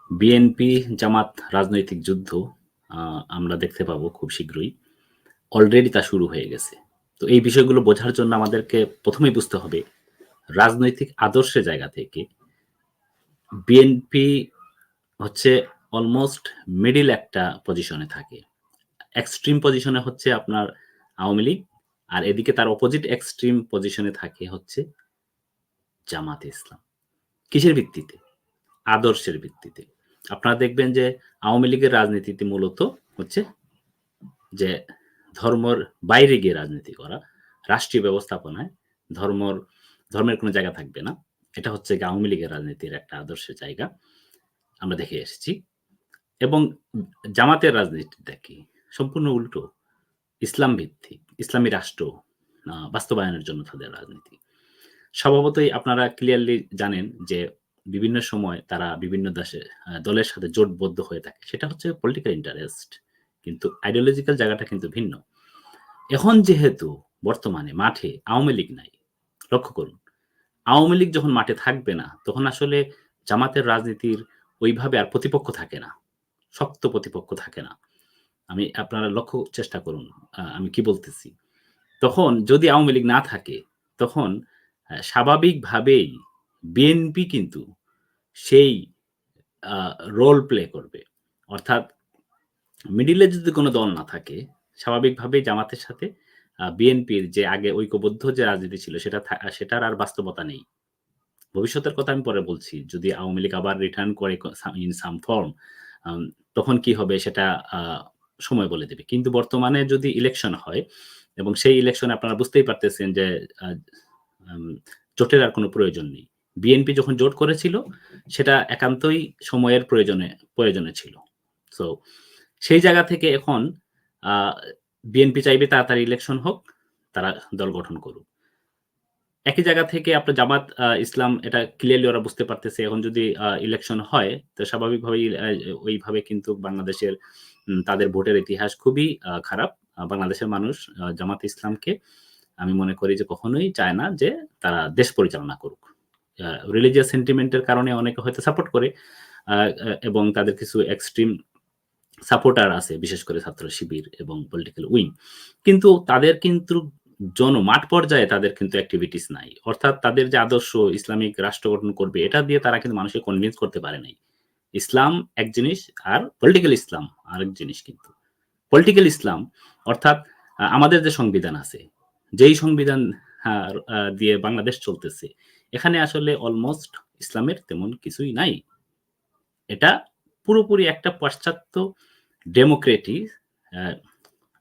BNP জামাত রাজনৈতিক যুদ্ধ আ আমরা দেখতে পাবো খুব শীঘ্রই। অলরেডি তা শুরু হয়ে গেছে। তো এই বিষয়গুলো বোঝার জন্য আমাদেরকে ১ম এই বুঝতে হবে রাজনৈতিক আদর্শের জায়গা থেকে বিএনপি হচ্ছে অলমোস্ট মিডল একটা পজিশনে থাকে। এক্সট্রিম পজিশনে হচ্ছে আপনার আওয়ামী লীগ, আর এদিকে তার অপোজিট এক্সট্রিম পজিশনে থাকে হচ্ছে জামাতে ইসলাম। কিসের ভিত্তিতে? আদর্শের ভিত্তিতে। আপনারা দেখবেন যে আওয়ামী লীগের রাজনীতিতে মূলত হচ্ছে যে ধর্মর বাইরে গিয়ে রাজনীতি করা, রাষ্ট্রীয় ব্যবস্থাপনায় ধর্মর ধর্মের কোনো জায়গা থাকবে না। এটা হচ্ছে গিয়ে আওয়ামী লীগের রাজনীতির একটা আদর্শের জায়গা। আমরা দেখে এসেছি। এবং জামাতের রাজনীতিটা কি? সম্পূর্ণ উল্টো। ইসলাম ভিত্তিক, ইসলামী রাষ্ট্র বাস্তবায়নের জন্য তাদের রাজনীতি। স্বভাবতই আপনারা ক্লিয়ারলি জানেন যে বিভিন্ন সময় তারা বিভিন্ন দলের সাথে জোটবদ্ধ হয়ে থাকে। সেটা হচ্ছে পলিটিক্যাল ইন্টারেস্ট। কিন্তু আইডিওলজিক্যাল জায়গাটা কিন্তু ভিন্ন। এখন যেহেতু বর্তমানে মাঠে আওয়ামী লীগ নাই, লক্ষ্য করুন। আওয়ামী লীগ যখন মাঠে থাকবে না, তখন আসলে জামাতের রাজনীতির ওইভাবে আর প্রতিপক্ষ থাকে না। শক্ত প্রতিপক্ষ থাকে না। আপনারা লক্ষ্য চেষ্টা করুন। আমি কি বলতেছি? তখন যদি আওয়ামী লীগ না থাকে, তখন স্বাভাবিকভাবেই বিএনপি কিন্তু সেই আ রোল প্লে করবে। অর্থাৎ মিডলে যদি কোন দল না থাকে, স্বাভাবিকভাবেই জামাতের সাথে বিএনপির যে আগে ঐক্যবদ্ধ যে রাজনীতি ছিল সেটার আর বাস্তবতা নেই। ভবিষ্যতের কথা আমি পরে বলছি। যদি আওয়ামী লীগ আবার রিটার্ন করে ইন সাম ফর্ম আম তখন কি হবে সেটা আ সময় বলে দেবে। কিন্তু বর্তমানে যদি ইলেকশন হয় এবং সেই ইলেকশনে আপনারা বুঝতেই পারতেছেন যে আ আম জোটের আর কোন প্রয়োজন নেই। বিএনপি যখন জোট করেছিল সেটা একান্তই সময়ের প্রয়োজনে ছিল। সো সেই জায়গা থেকে এখন আ বিএনপি চাইবে তাড়াতাড়ি ইলেকশন হোক, তারা দল গঠন করুক। একই জায়গা থেকে আপনার জামাত ইসলাম এটা ক্লিয়ারলি ওরা বুঝতে পারতেছে এখন যদি ইলেকশন হয়, তো স্বাভাবিকভাবেই ওইভাবে কিন্তু বাংলাদেশের তাদের ভোটের ইতিহাস খুবই খারাপ। বাংলাদেশের মানুষ জামাত ইসলামকে আমি মনে করি যে কখনোই চায় না যে তারা দেশ পরিচালনা করুক। আ রিলিজিয়াস সেন্টিমেন্ট এর কারণে অনেকে হয়তো সাপোর্ট করে আ আ এবং তাদের কিছু এক্সট্রিম সাপোর্টার আছে, বিশেষ করে ছাত্র শিবির এবং পলিটিক্যাল উইং। কিন্তু তাদের কিন্তু মাঠ পর্যায়ে তাদের কিন্তু এক্টিভিটিস নাই। অর্থাৎ তাদের যে আদর্শ ইসলামিক রাষ্ট্র গঠন করবে, এটা দিয়ে তারা কিন্তু মানুষকে কনভিন্স করতে পারে নাই। ইসলাম এক জিনিস আর পলিটিক্যাল ইসলাম আরেক জিনিস কিন্তু। পলিটিক্যাল ইসলাম অর্থাৎ আমাদের যে সংবিধান আছে, যেই সংবিধান আ আ দিয়ে বাংলাদেশ চলতেছে, এখানে আসলে অলমোস্ট ইসলামের তেমন কিছুই নাই। এটা পুরোপুরি একটা পাশ্চাত্য ডেমোক্রেটি আ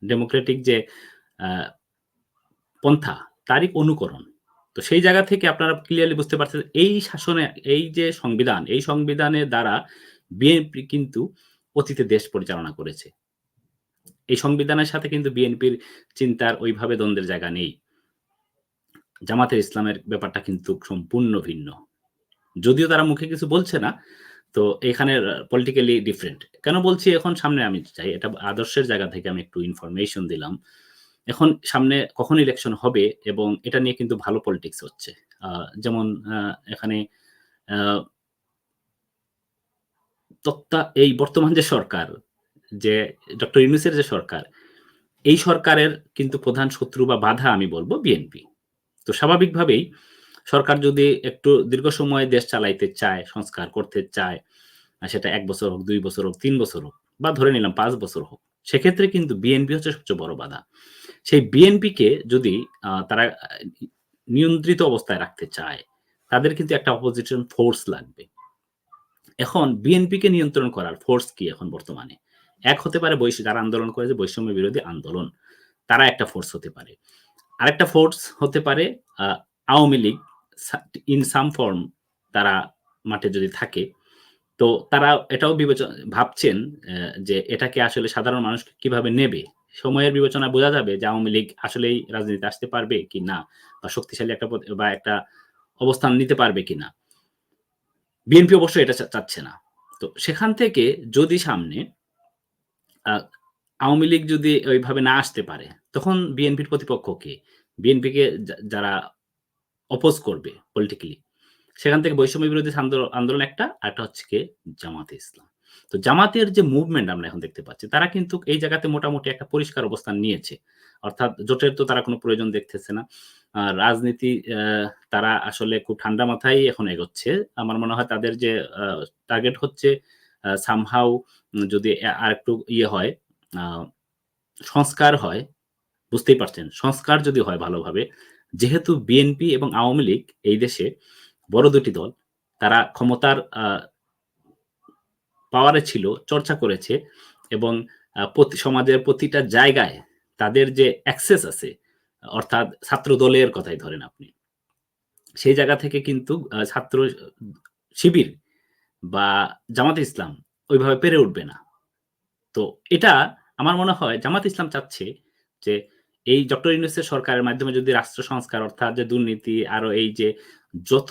ডেমোক্রেটিক যে আ পন্থা, তারই অনুকরণ। তো সেই জায়গা থেকে আপনারা ক্লিয়ারলি বুঝতে পারছেন এই শাসনে এই যে সংবিধান, এই সংবিধানের দ্বারা বিএনপি কিন্তু অতীতে দেশ পরিচালনা করেছে। এই সংবিধানের সাথে কিন্তু বিএনপির চিন্তার ওইভাবে দ্বন্দ্বের জায়গা নেই। জামাতের ইসলামের ব্যাপারটা কিন্তু সম্পূর্ণ ভিন্ন। যদিও তারা মুখে কিছু বলছে না, তো এখানে পলিটিক্যালি ডিফারেন্ট। কেন বলছি এখন সামনে আমি চাই এটা আদর্শের জায়গা থেকে আমি একটু ইনফরমেশন দিলাম। এখন সামনে কখন ইলেকশন হবে এবং এটা নিয়ে কিন্তু ভালো পলিটিক্স হচ্ছে। আ যেমন এখানে আ এই বর্তমান যে সরকার, যে ডক্টর ইউনূসের যে সরকার, এই সরকারের কিন্তু প্রধান শত্রু বা বাধা আমি বলব বিএনপি। তো স্বাভাবিকভাবেই সরকার যদি একটু দীর্ঘ সময় দেশ চালাইতে চায়, সংস্কার করতে চায়, সেটা ১ বছর হোক, ২ বছর হোক, ৩ বছর হোক বা ধরে নিলাম ৫ বছর হোক। সেক্ষেত্রে কিন্তু বিএনপি হচ্ছে সবচেয়ে বড় বাধা। সেই বিএনপিকে যদি তারা নিয়ন্ত্রিত অবস্থায় রাখতে চায়, তাদের কিন্তু একটা অপোজিশন ফোর্স লাগবে। এখন বিএনপিকে নিয়ন্ত্রণ করার ফোর্স কি এখন বর্তমানে? এক হতে পারে যারা আন্দোলন করে যে বৈষম্য বিরোধী আন্দোলন, তারা একটা ফোর্স হতে পারে। আরেকটা ফোর্স হতে পারে আ আওয়ামী লীগ সা ইন সাম ফর্ম তারা মাঠে যদি থাকে, তো তারা এটাও ভাবছেন যে এটাকে আসলে সাধারণ মানুষ কিভাবে নেবে? সময়ের বিবেচনায় বোঝা যাবে যে আওয়ামী লীগ আসলেই রাজনীতিতে আসতে পারবে কিনা বা শক্তিশালী একটা অবস্থান নিতে পারবে কিনা? বিএনপি অবশ্যই এটা চাচ্ছে না। তো সেখান থেকে যদি সামনে আ আওয়ামী লীগ যদি ওইভাবে না আসতে পারে, তখন বিএনপির প্রতিপক্ষ কে? বিএনপিকে যারা অপোজ করবে পলিটিক্যালি, সেখান থেকে বৈষম্য বিরোধী আন্দোলন একটা, আরেকটা হচ্ছে গিয়ে জামাতে ইসলাম। তো জামাতের যে মুভমেন্ট আমরা এখন দেখতে পাচ্ছি, তারা কিন্তু এই জায়গাতে মোটামুটি একটা পরিষ্কার অবস্থান নিয়েছে। অর্থাৎ জোটের তো তারা কোনো প্রয়োজন দেখতেছে না। রাজনীতি তারা আসলে খুব ঠান্ডা মাথায় এখন এগোচ্ছে। আমার মনে হয় তাদের যে আ টার্গেট হচ্ছে সামহাউ যদি আরেকটু ইয়ে হয়, আ সংস্কার হয়, বুঝতেই পারছেন। সংস্কার যদি হয় ভালোভাবে, যেহেতু বিএনপি এবং আওয়ামী লীগ এই দেশে বড় ২ টি দল, তারা ক্ষমতার পাওয়ারে ছিল, চর্চা করেছে এবং সমাজের প্রতিটা জায়গায় তাদের যে অ্যাক্সেস আছে, অর্থাৎ ছাত্র দলের কথাই ধরেন আপনি। সেই জায়গা থেকে কিন্তু ছাত্র শিবির বা জামাতে ইসলাম ওইভাবে পেরে উঠবে না। তো এটা আমার মনে হয় জামাত ইসলাম চাচ্ছে যে এই ডক্টর ইউনূসের সরকারের মাধ্যমে যদি রাষ্ট্র সংস্কার অর্থাৎ যে দুর্নীতি আরো এই যে যত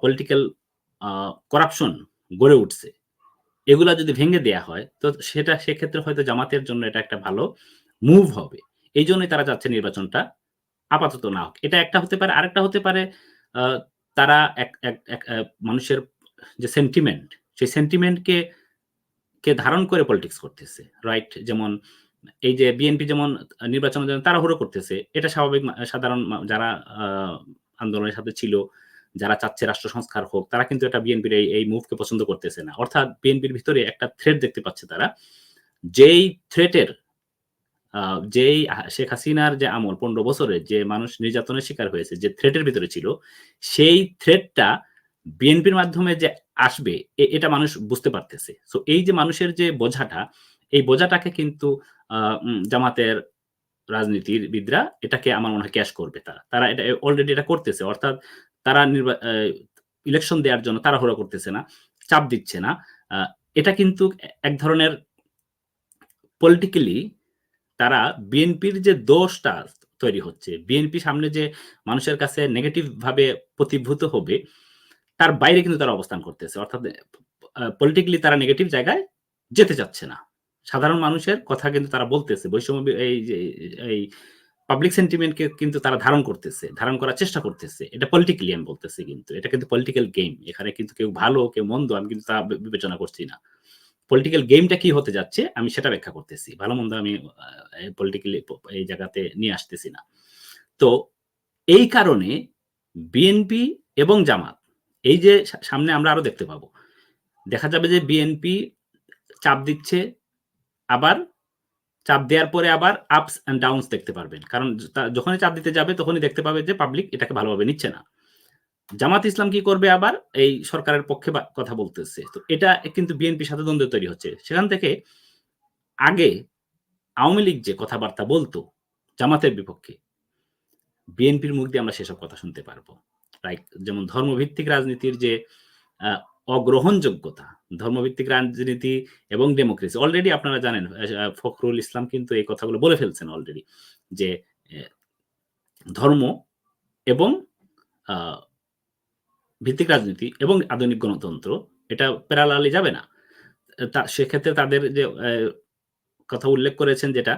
পলিটিক্যাল আ করাপশন গড়ে উঠছে, এগুলা যদি ভেঙে দেয়া হয় তো সেক্ষেত্রে হয়তো জামাতের জন্য এটা একটা ভালো মুভ হবে। এইজন্যই তারা চাচ্ছে নির্বাচনটা আপাতত না হোক। এটা একটা হতে পারে। আরেকটা হতে পারে আ তারা এক এক এক মানুষের যে সেন্টিমেন্ট, সেই সেন্টিমেন্টকে ধারণ করে পলিটিক্স করতেছে। রাইট? যেমন এই যে বিএনপি যেমন নির্বাচনের জন্য তাড়াহুড়ো করতেছে। এটা স্বাভাবিক সাধারণ যারা আ আন্দোলনের সাথে ছিল, যারা চাচ্ছে রাষ্ট্র সংস্কার হোক, তারা কিন্তু এটা বিএনপির এই মুভকে পছন্দ করতেছে না। অর্থাৎ বিএনপির ভিতরে একটা থ্রেট দেখতে পাচ্ছে তারা। যেই থ্রেটের আ যেই শেখ হাসিনার যে আমল ১৫ বছরের যে মানুষ নির্যাতনের শিকার হয়েছে, যে থ্রেটের ভিতরে ছিল, সেই থ্রেটটা বিএনপির মাধ্যমে যে আসবে এটা মানুষ বুঝতে পারতেছে। সো এই যে মানুষের যে বোঝাটা, এই বোঝাটাকে কিন্তু আ জামাতের রাজনীতিবিদরা এটাকে আমার মনে হয় ক্যাশ করবে তারা। তারা এটা অলরেডি এটা করতেছে। অর্থাৎ তারা ইলেকশন দেওয়ার জন্য তাড়াহুড়া করতেছে না, চাপ দিচ্ছে না। আ এটা কিন্তু এক ধরনের পলিটিক্যালি তারা বিএনপির যে দোষটা তৈরি হচ্ছে, বিএনপি সামনে যে মানুষের কাছে নেগেটিভ ভাবে প্রতিভূত হবে, তার বাইরে কিন্তু তারা অবস্থান করতেছে। অর্থাৎ পলিটিক্যালি তারা নেগেটিভ জায়গায় যেতে চাচ্ছে না। সাধারণ মানুষের কথা কিন্তু তারা বলতেছে। বৈষম্য এই যে এই পাবলিক সেন্টিমেন্ট কে কিন্তু তারা ধারণ করতেছে। ধারণ করার চেষ্টা করতেছে। এটা পলিটিক্যালি আমি বলতেছি কিন্তু। এটা কিন্তু পলিটিক্যাল গেম। এখানে কিন্তু কেউ ভালো, কেউ মন্দ আমি কিন্তু তা বিবেচনা করছি না। পলিটিক্যাল গেমটা কি হতে যাচ্ছে আমি সেটা ব্যাখ্যা করতেছি। ভালো-মন্দ আমি আ পলিটিক্যালি এই জায়গাতে নিয়ে আসতেছি না। তো এই কারণে বিএনপি এবং জামাত এই যে সামনে আমরা আরো দেখতে পাবো। দেখা যাবে যে বিএনপি চাপ দিচ্ছে, আবার চাপ দেওয়ার পরে আবার আপস অ্যান্ড ডাউনস দেখতে পারবেন। কারণ যখনই চাপ দিতে যাবে তখনই দেখতে পাবে যে পাবলিক এটাকে ভালোভাবে নিচ্ছে না। জামাত ইসলাম কি করবে আবার এই সরকারের পক্ষে কথা বলতেছে। তো এটা কিন্তু বিএনপির সাথে দ্বন্দ্ব তৈরি হচ্ছে। সেখান থেকে আগে আওয়ামী লীগ যে কথাবার্তা বলত জামাতের বিপক্ষে, বিএনপির মুখ দিয়ে আমরা সেসব কথা শুনতে পারব। লাইক যেমন ধর্মভিত্তিক রাজনীতির যে আ অগ্রহণযোগ্যতা, ধর্মভিত্তিক রাজনীতি এবং ডেমোক্রেসি। অলরেডি আপনারা জানেন ফখরুল ইসলাম কিন্তু এই কথাগুলো বলে ফেলছেন অলরেডি যে এ ধর্ম এবং আ ভিত্তিক রাজনীতি এবং আধুনিক গণতন্ত্র এটা প্যারালালি যাবে না। সেক্ষেত্রে তাদের যে কথা উল্লেখ করেছেন যেটা,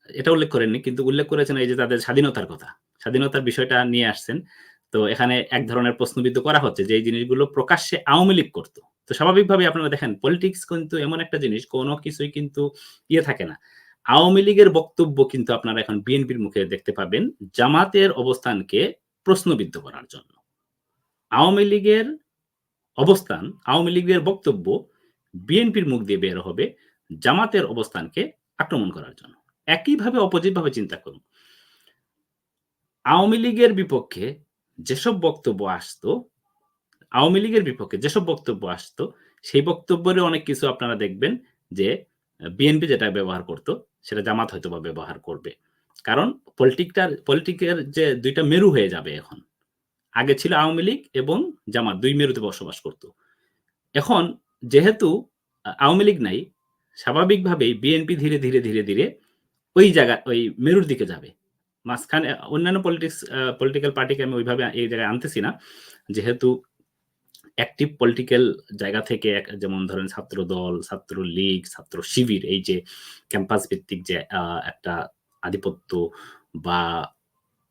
এটা উল্লেখ করেননি। কিন্তু উল্লেখ করেছেন এই যে তাদের স্বাধীনতার কথা। স্বাধীনতার বিষয়টা নিয়ে আসছেন। তো এখানে এক ধরনের প্রশ্নবিদ্ধ করা হচ্ছে যে এই জিনিসগুলো প্রকাশ্যে আওয়ামী লীগ করত। তো স্বাভাবিকভাবেই আপনারা দেখেন পলিটিক্স কিন্তু এমন একটা জিনিস কোন কিছুই কিন্তু ইয়ে থাকে না। আওয়ামী লীগের বক্তব্য কিন্তু আপনারা এখন বিএনপির মুখে দেখতে পাবেন জামাতের অবস্থানকে প্রশ্নবিদ্ধ করার জন্য। আওয়ামী লীগের অবস্থান, আওয়ামী লীগের বক্তব্য বিএনপির মুখ দিয়ে বের হবে জামাতের অবস্থানকে আক্রমণ করার জন্য। একইভাবে অপোজিট ভাবে চিন্তা করুন। আওয়ামী লীগের বিপক্ষে যেসব বক্তব্য আসতো, আওয়ামী লীগের বিপক্ষে যেসব বক্তব্য আসতো, সেই বক্তব্যেরও অনেক কিছু আপনারা দেখবেন যে বিএনপি যেটা ব্যবহার করত, সেটা জামাত হয়তোবা ব্যবহার করবে। কারণ পলিটিকের যে ২ টা মেরু হয়ে যাবে এখন। আগে ছিল আওয়ামী লীগ এবং জামাত ২ মেরুতে বসবাস করত। এখন যেহেতু আওয়ামী লীগ নাই, স্বাভাবিকভাবেই বিএনপি ধীরে ধীরে ওই ওই মেরুর দিকে যাবে। মাঝখানে অন্যান্য পলিটিক্যাল পার্টিকে আমি ওইভাবে এই জায়গায় আনতেছি না। যেহেতু অ্যাক্টিভ পলিটিক্যাল জায়গা থেকে যেমন ধরেন ছাত্রদল, ছাত্রলীগ, ছাত্র শিবির এই যে ক্যাম্পাস ভিত্তিক যে একটা আধিপত্য বা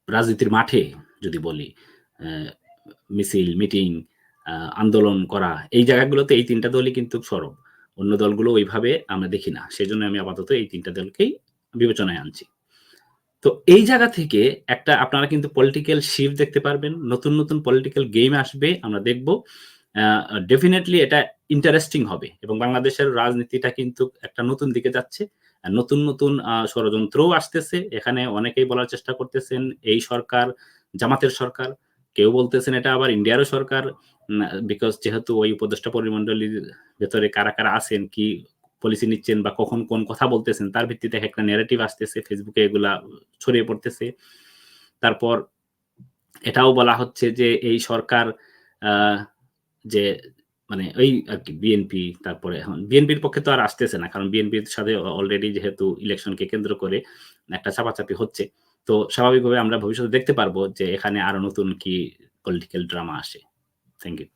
রাজনীতির মাঠে যদি বলি, অ্যা মিছিল, মিটিং আন্দোলন করা, এই জায়গাগুলোতে এই ৩ টা দলই কিন্তু সরব। অন্য দলগুলো ওইভাবে আমরা দেখি না। সেজন্য আমি আপাতত এই ৩ টা দলকেই বিবেচনায় আনছি। তো এই জায়গা থেকে একটা আপনারা কিন্তু পলিটিক্যাল শিফট দেখতে পারবেন। নতুন, নতুন পলিটিক্যাল গেম আসবে আমরা দেখব। আ ডেফিনিটলি এটা ইন্টারেস্টিং হবে এবং বাংলাদেশের রাজনীতিটা কিন্তু একটা নতুন দিকে যাচ্ছে। নতুন, নতুন ষড়যন্ত্রও আসতেছে। এখানে অনেকেই বলার চেষ্টা করতেছেন এই সরকার জামাতের সরকার। কেউ বলতেছেন এটা আবার ইন্ডিয়ারও সরকার। বিকজ যেহেতু ওই উপদেষ্টা পরিমণ্ডলীর ভেতরে কারা, কারা আছেন, কি পলিসি নিচ্ছেন বা কখন কোন কথা বলতেছেন তার ভিত্তিতে একটা ন্যারেটিভ আসতেছে। ফেসবুকে এগুলা ছড়িয়ে পড়তেছে। তারপর এটাও বলা হচ্ছে যে এই সরকার আ যে মানে ওই আরকি বিএনপি তারপরে এখন বিএনপির পক্ষে তো আর আসতেছে না। কারণ বিএনপির সাথে অলরেডি যেহেতু ইলেকশনকে কেন্দ্র করে একটা চাপাচাপি হচ্ছে। তো স্বাভাবিকভাবে আমরা ভবিষ্যতে দেখতে পারবো যে এখানে আরো নতুন কি পলিটিক্যাল ড্রামা আসে। Thank you.